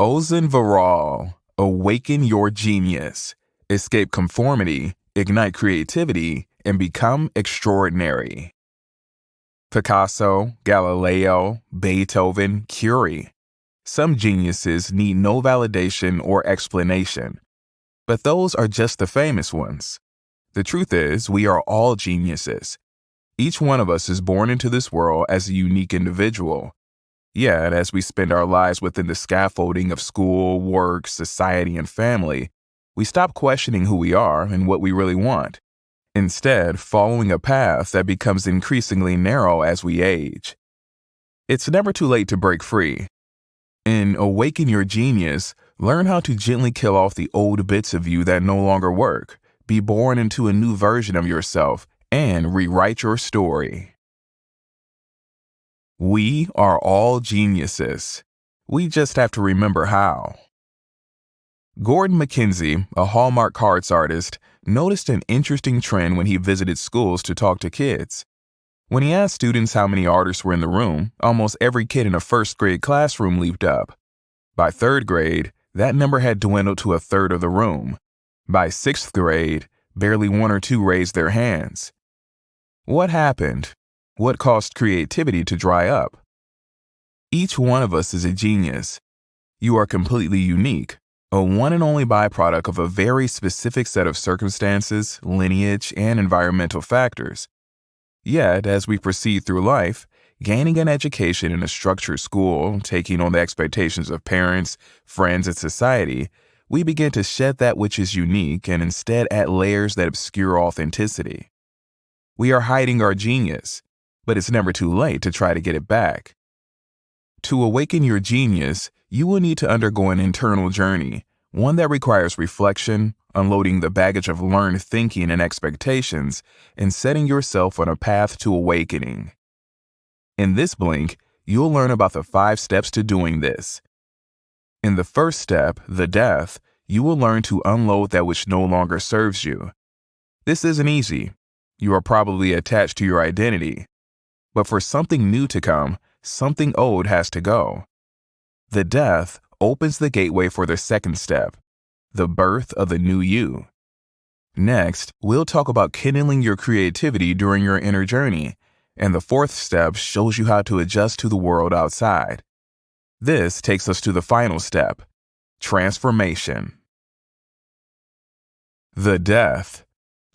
Ozen Varal, awaken your genius, escape conformity, ignite creativity, and become extraordinary. Picasso, Galileo, Beethoven, Curie. Some geniuses need no validation or explanation, but those are just the famous ones. The truth is, we are all geniuses. Each one of us is born into this world as a unique individual. Yet, as we spend our lives within the scaffolding of school, work, society, and family, we stop questioning who we are and what we really want, instead following a path that becomes increasingly narrow as we age. It's never too late to break free. In Awaken Your Genius, learn how to gently kill off the old bits of you that no longer work, be born into a new version of yourself, and rewrite your story. We are all geniuses. We just have to remember how. Gordon McKenzie, a Hallmark cards artist, noticed an interesting trend when he visited schools to talk to kids. When he asked students how many artists were in the room, almost every kid in a first grade classroom leaped up. By third grade, that number had dwindled to a third of the room. By sixth grade, barely one or two raised their hands. What happened? What caused creativity to dry up? Each one of us is a genius. You are completely unique, a one and only byproduct of a very specific set of circumstances, lineage, and environmental factors. Yet, as we proceed through life, gaining an education in a structured school, taking on the expectations of parents, friends, and society, we begin to shed that which is unique and instead add layers that obscure authenticity. We are hiding our genius, but it's never too late to try to get it back. To awaken your genius, you will need to undergo an internal journey, one that requires reflection, unloading the baggage of learned thinking and expectations, and setting yourself on a path to awakening. In this blink, you'll learn about the 5 steps to doing this. In the first step, the death, you will learn to unload that which no longer serves you. This isn't easy. You are probably attached to your identity. But for something new to come, something old has to go. The death opens the gateway for the second step, the birth of the new you. Next, we'll talk about kindling your creativity during your inner journey, and the fourth step shows you how to adjust to the world outside. This takes us to the final step, transformation. The death.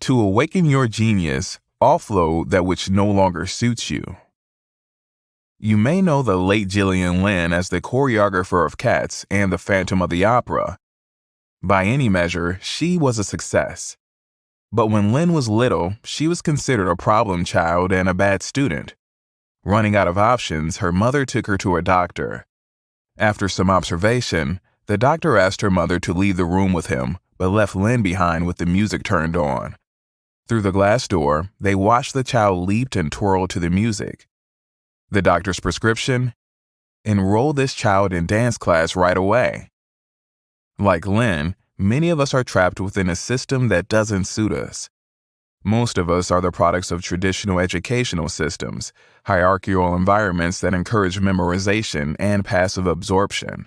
To awaken your genius, offload that which no longer suits you. You may know the late Gillian Lynne as the choreographer of Cats and The Phantom of the Opera. By any measure, she was a success. But when Lynne was little, she was considered a problem child and a bad student. Running out of options, her mother took her to a doctor. After some observation, the doctor asked her mother to leave the room with him, but left Lynne behind with the music turned on. Through the glass door, they watched the child leap and twirl to the music. The doctor's prescription? Enroll this child in dance class right away. Like Lynne, many of us are trapped within a system that doesn't suit us. Most of us are the products of traditional educational systems, hierarchical environments that encourage memorization and passive absorption.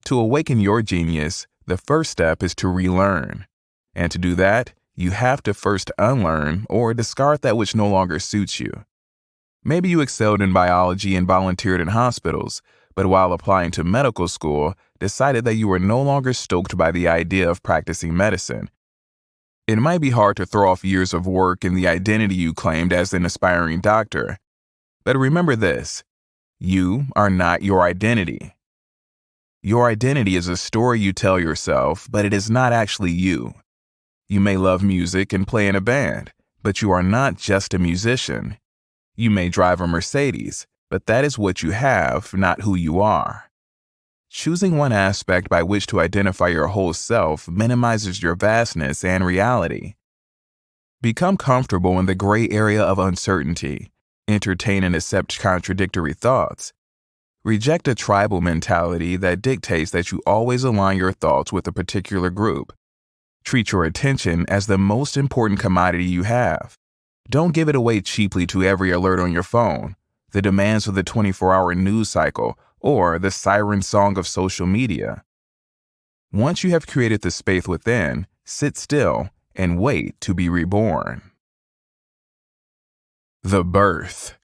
To awaken your genius, the first step is to relearn. And to do that, you have to first unlearn or discard that which no longer suits you. Maybe you excelled in biology and volunteered in hospitals, but while applying to medical school, decided that you were no longer stoked by the idea of practicing medicine. It might be hard to throw off years of work and the identity you claimed as an aspiring doctor. But remember this, you are not your identity. Your identity is a story you tell yourself, but it is not actually you. You may love music and play in a band, but you are not just a musician. You may drive a Mercedes, but that is what you have, not who you are. Choosing one aspect by which to identify your whole self minimizes your vastness and reality. Become comfortable in the gray area of uncertainty. Entertain and accept contradictory thoughts. Reject a tribal mentality that dictates that you always align your thoughts with a particular group. Treat your attention as the most important commodity you have. Don't give it away cheaply to every alert on your phone, the demands of the 24-hour news cycle, or the siren song of social media. Once you have created the space within, sit still and wait to be reborn. The birth.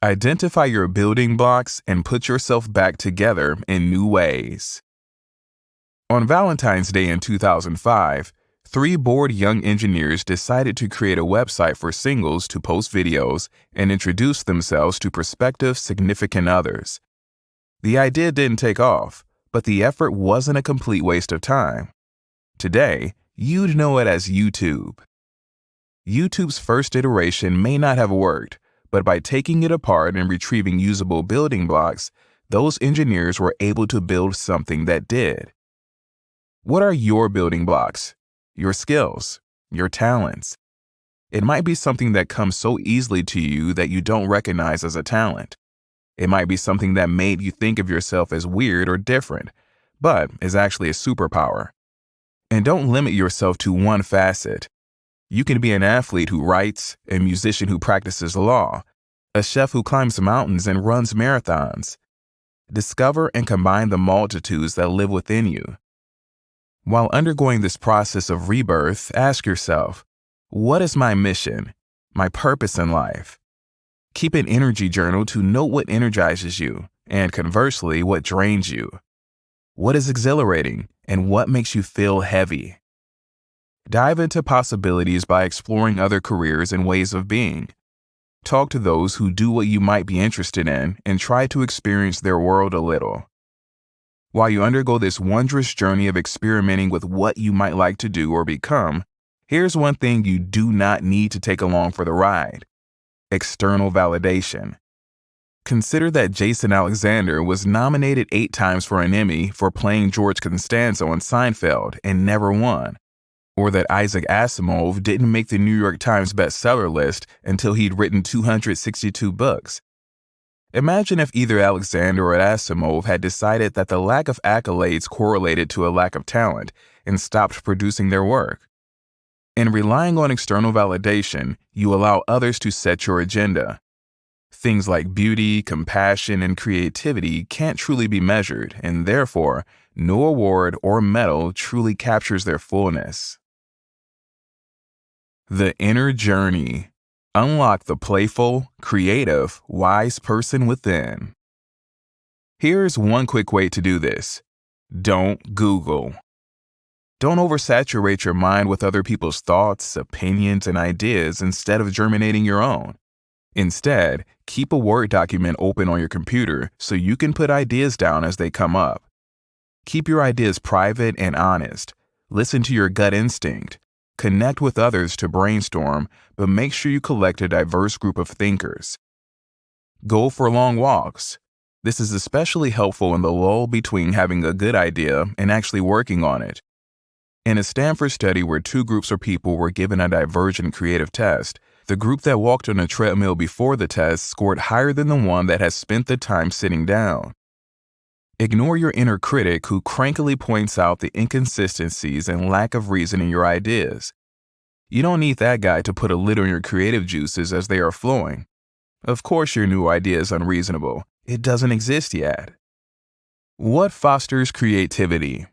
Identify your building blocks and put yourself back together in new ways. On Valentine's Day in 2005, 3 bored young engineers decided to create a website for singles to post videos and introduce themselves to prospective significant others. The idea didn't take off, but the effort wasn't a complete waste of time. Today, you'd know it as YouTube. YouTube's first iteration may not have worked, but by taking it apart and retrieving usable building blocks, those engineers were able to build something that did. What are your building blocks? Your skills, your talents. It might be something that comes so easily to you that you don't recognize as a talent. It might be something that made you think of yourself as weird or different, but is actually a superpower. And don't limit yourself to one facet. You can be an athlete who writes, a musician who practices law, a chef who climbs mountains and runs marathons. Discover and combine the multitudes that live within you. While undergoing this process of rebirth, ask yourself, what is my mission, my purpose in life? Keep an energy journal to note what energizes you, and conversely, what drains you. What is exhilarating, and what makes you feel heavy? Dive into possibilities by exploring other careers and ways of being. Talk to those who do what you might be interested in and try to experience their world a little. While you undergo this wondrous journey of experimenting with what you might like to do or become, here's one thing you do not need to take along for the ride: external validation. Consider that Jason Alexander was nominated 8 times for an Emmy for playing George Costanza on Seinfeld and never won. Or that Isaac Asimov didn't make the New York Times bestseller list until he'd written 262 books. Imagine if either Alexander or Asimov had decided that the lack of accolades correlated to a lack of talent and stopped producing their work. In relying on external validation, you allow others to set your agenda. Things like beauty, compassion, and creativity can't truly be measured, and therefore, no award or medal truly captures their fullness. The inner journey. Unlock the playful, creative, wise person within. Here's one quick way to do this. Don't Google. Don't oversaturate your mind with other people's thoughts, opinions, and ideas instead of germinating your own. Instead, keep a Word document open on your computer so you can put ideas down as they come up. Keep your ideas private and honest. Listen to your gut instinct. Connect with others to brainstorm, but make sure you collect a diverse group of thinkers. Go for long walks. This is especially helpful in the lull between having a good idea and actually working on it. In a Stanford study where 2 groups of people were given a divergent creative test, the group that walked on a treadmill before the test scored higher than the one that has spent the time sitting down. Ignore your inner critic who crankily points out the inconsistencies and lack of reason in your ideas. You don't need that guy to put a lid on your creative juices as they are flowing. Of course your new idea is unreasonable. It doesn't exist yet. What fosters creativity?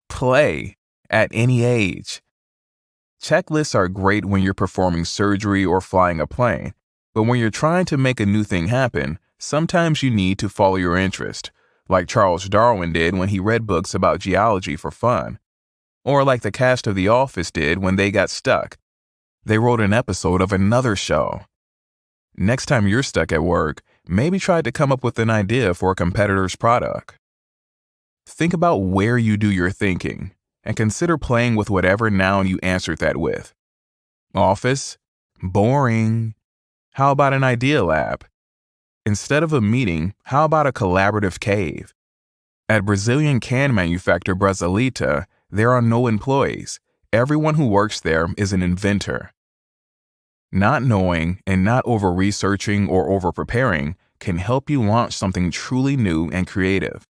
Play at any age. Checklists are great when you're performing surgery or flying a plane, but when you're trying to make a new thing happen, sometimes you need to follow your interest, like Charles Darwin did when he read books about geology for fun, or like the cast of The Office did when they got stuck. They wrote an episode of another show. Next time you're stuck at work, maybe try to come up with an idea for a competitor's product. Think about where you do your thinking, and consider playing with whatever noun you answered that with. Office? Boring. How about an idea lab? Instead of a meeting, how about a collaborative cave? At Brazilian can manufacturer Brasilita, there are no employees. Everyone who works there is an inventor. Not knowing and not over-researching or over-preparing can help you launch something truly new and creative.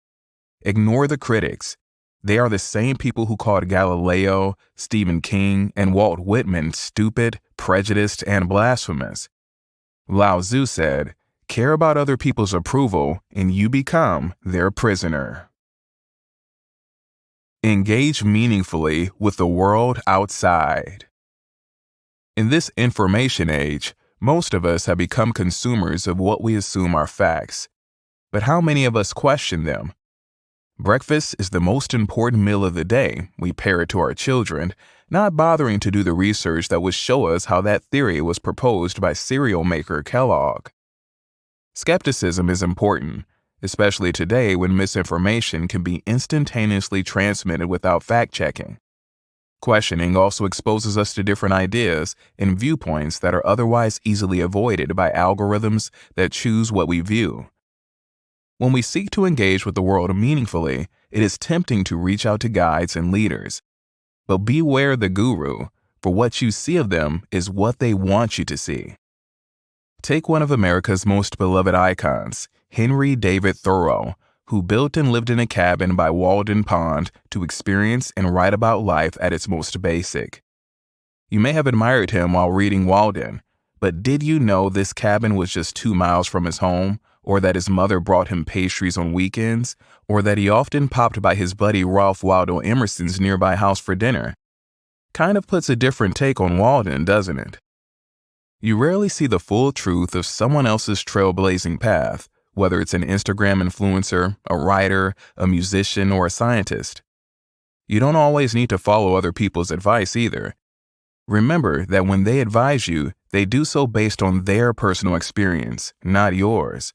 Ignore the critics. They are the same people who called Galileo, Stephen King, and Walt Whitman stupid, prejudiced, and blasphemous. Lao Tzu said, Care about other people's approval, and you become their prisoner. Engage meaningfully with the world outside. In this information age, most of us have become consumers of what we assume are facts. But how many of us question them? Breakfast is the most important meal of the day. We pair it to our children, not bothering to do the research that would show us how that theory was proposed by cereal maker Kellogg. Skepticism is important, especially today when misinformation can be instantaneously transmitted without fact-checking. Questioning also exposes us to different ideas and viewpoints that are otherwise easily avoided by algorithms that choose what we view. When we seek to engage with the world meaningfully, it is tempting to reach out to guides and leaders. But beware the guru, for what you see of them is what they want you to see. Take one of America's most beloved icons, Henry David Thoreau, who built and lived in a cabin by Walden Pond to experience and write about life at its most basic. You may have admired him while reading Walden, but did you know this cabin was just 2 miles from his home, or that his mother brought him pastries on weekends, or that he often popped by his buddy Ralph Waldo Emerson's nearby house for dinner? Kind of puts a different take on Walden, doesn't it? You rarely see the full truth of someone else's trailblazing path, whether it's an Instagram influencer, a writer, a musician, or a scientist. You don't always need to follow other people's advice either. Remember that when they advise you, they do so based on their personal experience, not yours.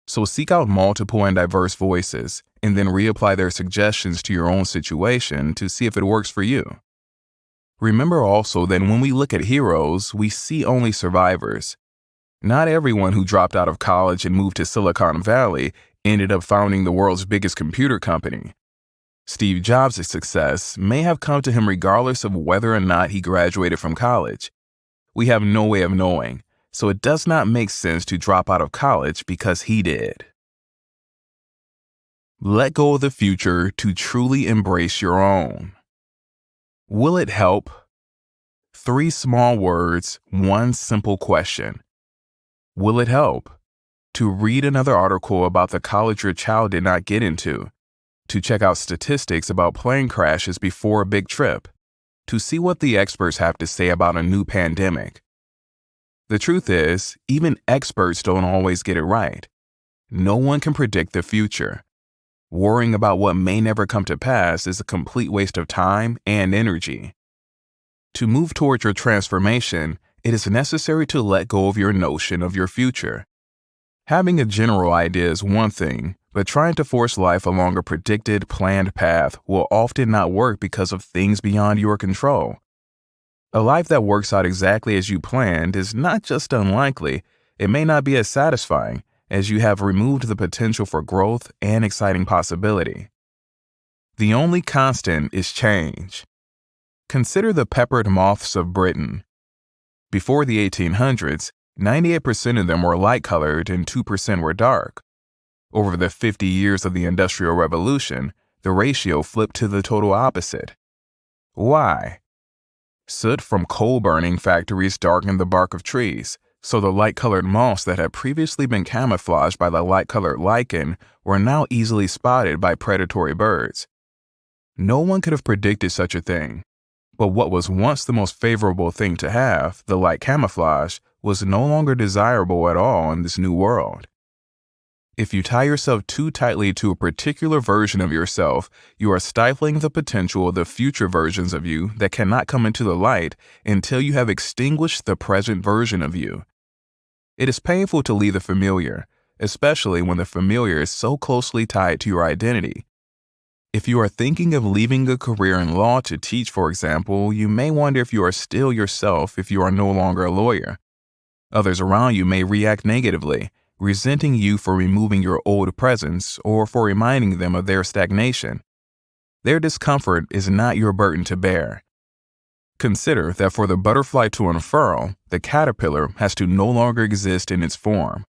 So seek out multiple and diverse voices, and then reapply their suggestions to your own situation to see if it works for you. Remember also that when we look at heroes, we see only survivors. Not everyone who dropped out of college and moved to Silicon Valley ended up founding the world's biggest computer company. Steve Jobs' success may have come to him regardless of whether or not he graduated from college. We have no way of knowing, so it does not make sense to drop out of college because he did. Let go of the future to truly embrace your own. Will it help? 3 small words, 1 simple question. Will it help? To read another article about the college your child did not get into. To check out statistics about plane crashes before a big trip. To see what the experts have to say about a new pandemic. The truth is, even experts don't always get it right. No one can predict the future. Worrying about what may never come to pass is a complete waste of time and energy. To move towards your transformation, it is necessary to let go of your notion of your future. Having a general idea is one thing, but trying to force life along a predicted, planned path will often not work because of things beyond your control. A life that works out exactly as you planned is not just unlikely, it may not be as satisfying, as you have removed the potential for growth and exciting possibility. The only constant is change. Consider the peppered moths of Britain. Before the 1800s, 98% of them were light-colored and 2% were dark. Over the 50 years of the Industrial Revolution, the ratio flipped to the total opposite. Why? Soot from coal-burning factories darkened the bark of trees, so the light-colored moths that had previously been camouflaged by the light-colored lichen were now easily spotted by predatory birds. No one could have predicted such a thing, but what was once the most favorable thing to have, the light camouflage, was no longer desirable at all in this new world. If you tie yourself too tightly to a particular version of yourself, you are stifling the potential of the future versions of you that cannot come into the light until you have extinguished the present version of you. It is painful to leave the familiar, especially when the familiar is so closely tied to your identity. If you are thinking of leaving a career in law to teach, for example, you may wonder if you are still yourself if you are no longer a lawyer. Others around you may react negatively, resenting you for removing your old presence or for reminding them of their stagnation. Their discomfort is not your burden to bear. Consider that for the butterfly to unfurl, the caterpillar has to no longer exist in its form.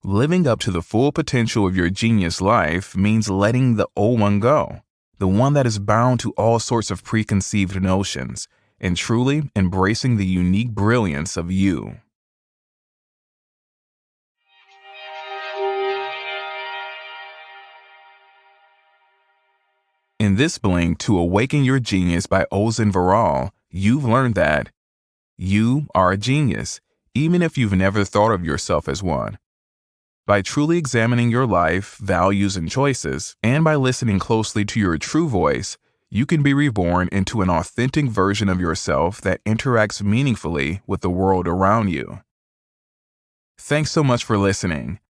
Living up to the full potential of your genius life means letting the old one go, the one that is bound to all sorts of preconceived notions, and truly embracing the unique brilliance of you. In this bling to Awaken Your Genius by Ozan Varal, you've learned that you are a genius, even if you've never thought of yourself as one. By truly examining your life, values, and choices, and by listening closely to your true voice, you can be reborn into an authentic version of yourself that interacts meaningfully with the world around you. Thanks so much for listening.